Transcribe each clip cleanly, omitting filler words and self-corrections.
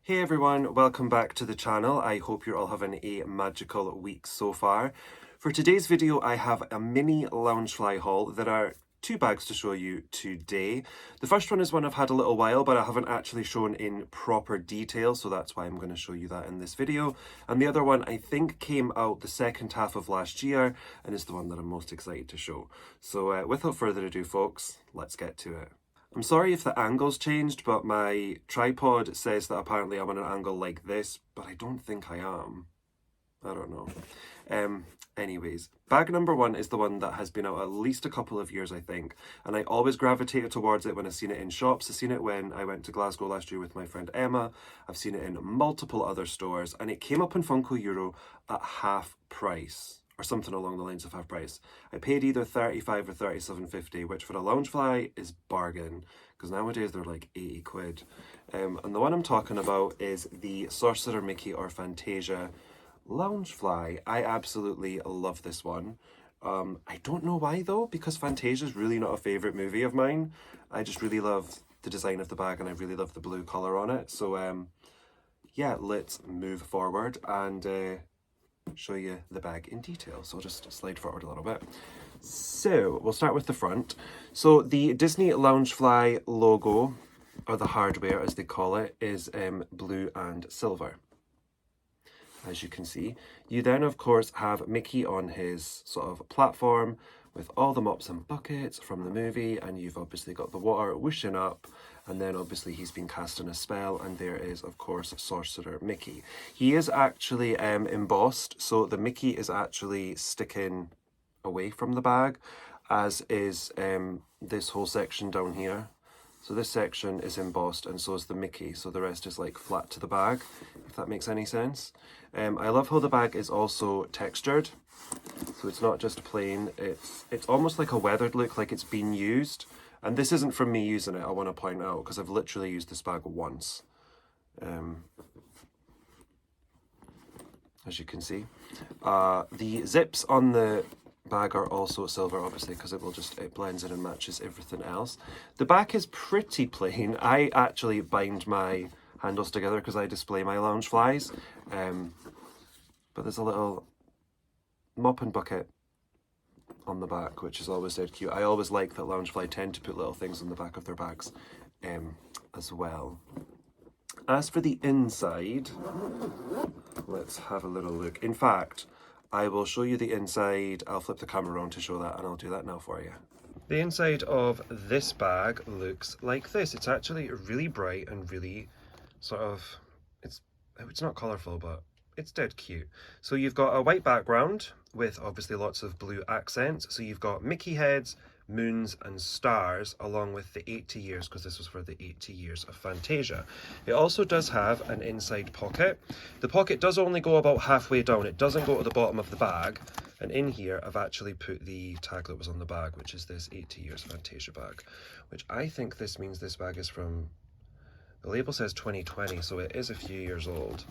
Hey everyone, welcome back to the channel. I hope you're all having a magical week so far. For today's video, I have a mini Loungefly haul. There are two bags to show you today. The first one is one I've had a little while, but I haven't actually shown in proper detail, so that's why I'm going to show you that in this video. And the other one I think came out the second half of last year, and is the one that I'm most excited to show. So without further ado, folks, let's get to it. I'm sorry if the angle's changed, but my tripod says that apparently I'm on an angle like this, but I don't think I am. I don't know. Anyways, bag number one is the one that has been out at least a couple of years, I think, and I always gravitated towards it when I've seen it in shops. I've seen it when I went to Glasgow last year with my friend Emma. I've seen it in multiple other stores, and it came up in Funko Euro at half price, or something along the lines of half price. I paid either 35 or 37.50, which for a Loungefly is bargain, because nowadays they're like 80 quid. And the one I'm talking about is the Sorcerer Mickey or Fantasia Loungefly. I absolutely love this one. I don't know why though, because Fantasia is really not a favourite movie of mine. I just really love the design of the bag and I really love the blue colour on it. So yeah, let's move forward and show you the bag in detail. So I'll just slide forward a little bit. So we'll start with the front. So the Disney Loungefly logo, or the hardware as they call it, is blue and silver, as you can see. You then of course have Mickey on his sort of platform with all the mops and buckets from the movie, and you've obviously got the water whooshing up, and then obviously he's been casting a spell, and there is of course Sorcerer Mickey. He is actually embossed, so the Mickey is actually sticking away from the bag, as is this whole section down here. So this section is embossed and so is the Mickey, so the rest is like flat to the bag, if that makes any sense. I love how the bag is also textured, so it's not just plain, it's almost like a weathered look, like it's been used. And this isn't from me using it, I want to point out, because I've literally used this bag once. As you can see. The zips on the bag are also silver, obviously, because it blends in and matches everything else. The back is pretty plain. I actually bind my handles together because I display my Loungeflies. But there's a little mop and bucket on the back, which is always dead cute. I always like that Loungefly tend to put little things on the back of their bags as well. As for the inside, let's have a little look. In fact, I will show you the inside. I'll flip the camera around to show that, and I'll do that now for you. The inside of this bag looks like this. It's actually really bright and really sort of, it's not colourful, but it's dead cute. So you've got a white background with obviously lots of blue accents. So you've got Mickey heads, moons and stars, along with the 80 years, because this was for the 80 years of Fantasia. It also does have an inside pocket. The pocket does only go about halfway down. It doesn't go to the bottom of the bag. And in here, I've actually put the tag that was on the bag, which is this 80 years Fantasia bag, which I think this means this bag is from, the label says 2020, so it is a few years old.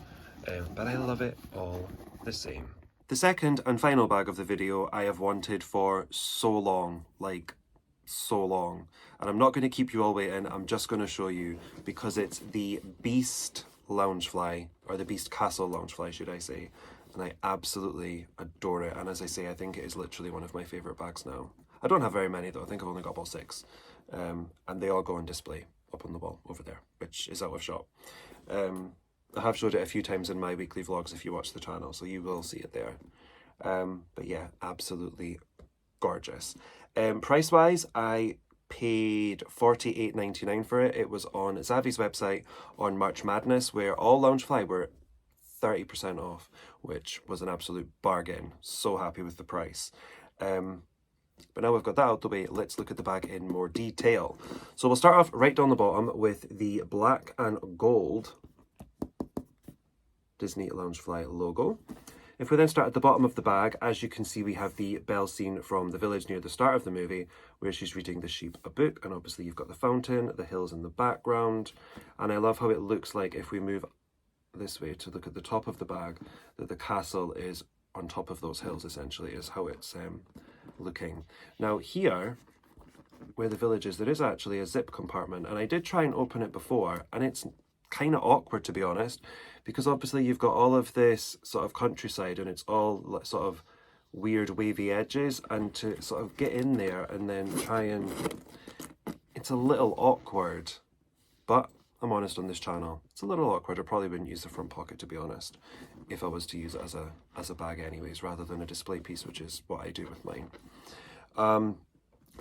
But I love it all the same. The second and final bag of the video I have wanted for so long, like so long. And I'm not going to keep you all waiting, I'm just going to show you, because it's the Beast Loungefly, or the Beast Castle Loungefly, should I say. And I absolutely adore it. And as I say, I think it is literally one of my favourite bags now. I don't have very many though, I think I've only got about 6. And they all go on display up on the wall over there, which is out of shot. I have showed it a few times in my weekly vlogs if you watch the channel, so you will see it there. But yeah, absolutely gorgeous. Price wise, I paid $48.99 for it. It was on Zavi's website on March Madness, where all Loungefly were 30% off, which was an absolute bargain. So happy with the price. But now we've got that out the way, let's look at the bag in more detail. So we'll start off right down the bottom with the black and gold Disney Loungefly logo. If we then start at the bottom of the bag, as you can see, we have the Belle scene from the village near the start of the movie, where she's reading the sheep a book, and obviously you've got the fountain, the hills in the background, and I love how it looks like, if we move this way to look at the top of the bag, that the castle is on top of those hills, essentially, is how it's looking. Now here, where the village is, there is actually a zip compartment, and I did try and open it before, and it's kind of awkward, to be honest, because obviously you've got all of this sort of countryside and it's all sort of weird wavy edges, and to sort of get in there and then try and... It's a little awkward, but I'm honest on this channel. It's a little awkward. I probably wouldn't use the front pocket, to be honest, if I was to use it as a bag anyways, rather than a display piece, which is what I do with mine.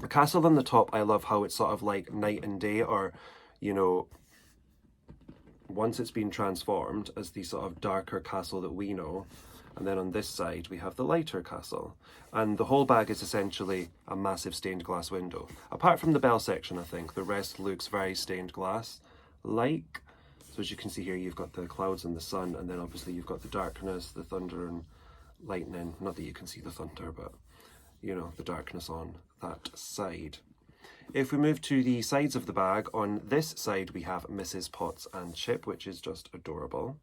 The castle on the top, I love how it's sort of like night and day, or, you know, once it's been transformed as the sort of darker castle that we know. And then on this side, we have the lighter castle. And the whole bag is essentially a massive stained glass window. Apart from the bell section, I think, the rest looks very stained glass-like. So as you can see here, you've got the clouds and the sun, and then obviously you've got the darkness, the thunder and lightning. Not that you can see the thunder, but, you know, the darkness on that side. If we move to the sides of the bag, on this side we have Mrs. Potts and Chip, which is just adorable.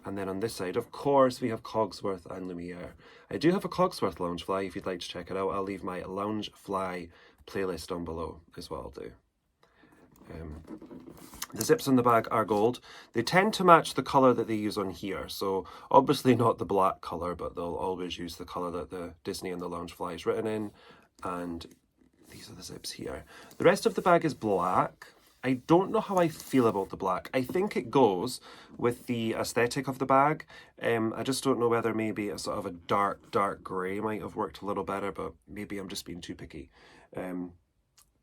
And then on this side, of course, we have Cogsworth and Lumiere. I do have a Cogsworth Loungefly if you'd like to check it out. I'll leave my Loungefly playlist down below is what I'll do. The zips on the bag are gold. They tend to match the colour that they use on here. So obviously not the black colour, but they'll always use the colour that the Disney and the Loungefly is written in. And these are the zips here. The rest of the bag is black. I don't know how I feel about the black. I think it goes with the aesthetic of the bag. I just don't know whether maybe a sort of a dark grey might have worked a little better, but maybe I'm just being too picky.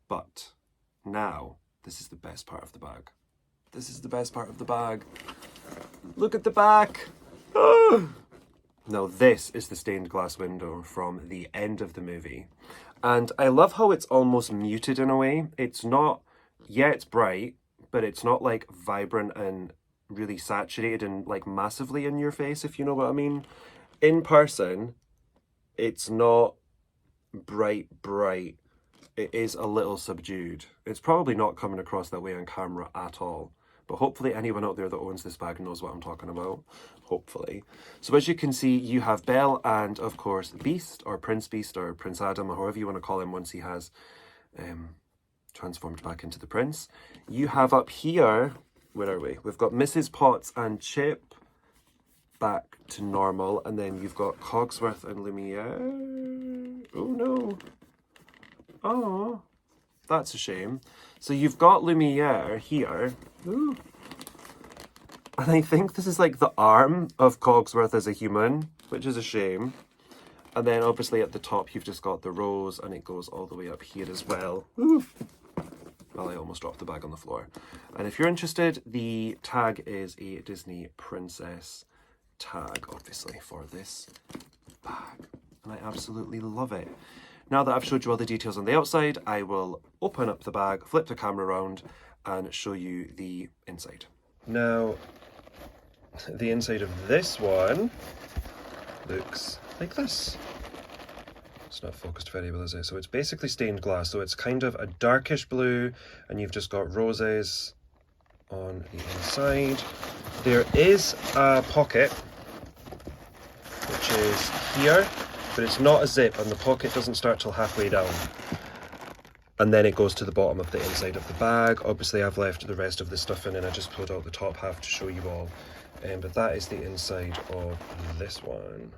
But now, this is the best part of the bag. This is the best part of the bag. Look at the back. Ah! Now this is the stained glass window from the end of the movie. And I love how it's almost muted in a way. It's not... Yeah, it's bright, but it's not like vibrant and really saturated and like massively in your face, if you know what I mean. In person, it's not bright. It is a little subdued. It's probably not coming across that way on camera at all. But hopefully anyone out there that owns this bag knows what I'm talking about. Hopefully. So as you can see, you have Belle and, of course, Beast, or Prince Beast, or Prince Adam, or however you want to call him once he has... transformed back into the prince. You have up here, where are we? We've got Mrs. Potts and Chip back to normal, and then you've got Cogsworth and Lumiere. Oh no. Oh, that's a shame. So you've got Lumiere here. Ooh. And I think this is like the arm of Cogsworth as a human, which is a shame. And then obviously at the top you've just got the rose, and it goes all the way up here as well. Ooh. Well, I almost dropped the bag on the floor. And if you're interested, the tag is a Disney Princess tag, obviously, for this bag. And I absolutely love it. Now that I've showed you all the details on the outside, I will open up the bag, flip the camera around, and show you the inside. Now, the inside of this one looks like this. It's not focused very well, is it? So it's basically stained glass. So it's kind of a darkish blue, and you've just got roses on the inside. There is a pocket, which is here, but it's not a zip, and the pocket doesn't start till halfway down. And then it goes to the bottom of the inside of the bag. Obviously, I've left the rest of the stuff in, and I just pulled out the top half to show you all. But that is the inside of this one.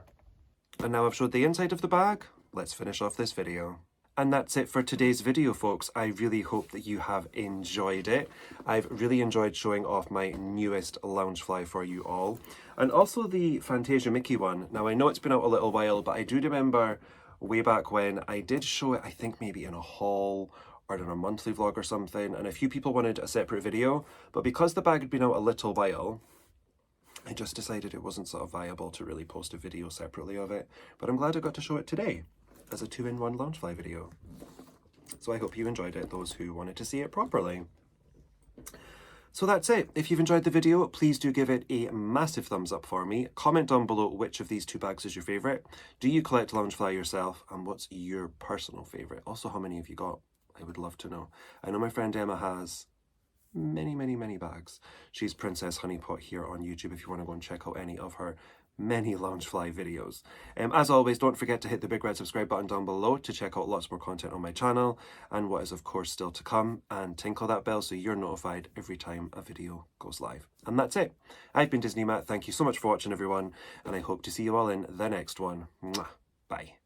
And now I've showed the inside of the bag. Let's finish off this video. And that's it for today's video, folks. I really hope that you have enjoyed it. I've really enjoyed showing off my newest Loungefly for you all. And also the Fantasia Mickey one. Now, I know it's been out a little while, but I do remember way back when I did show it, I think maybe in a haul or in a monthly vlog or something, and a few people wanted a separate video. But because the bag had been out a little while, I just decided it wasn't sort of viable to really post a video separately of it. But I'm glad I got to show it today as a 2-in-1 Loungefly video. So I hope you enjoyed it, those who wanted to see it properly. So that's it. If you've enjoyed the video, please do give it a massive thumbs up for me. Comment down below which of these two bags is your favourite. Do you collect Loungefly yourself? And what's your personal favourite? Also, how many have you got? I would love to know. I know my friend Emma has many bags. She's Princess Honeypot here on YouTube if you want to go and check out any of her many Loungefly videos. As always, don't forget to hit the big red subscribe button down below to check out lots more content on my channel and what is of course still to come, and tinkle that bell so you're notified every time a video goes live. And that's it. I've been Disney Matt. Thank you so much for watching, everyone, and I hope to see you all in the next one. Mwah. Bye.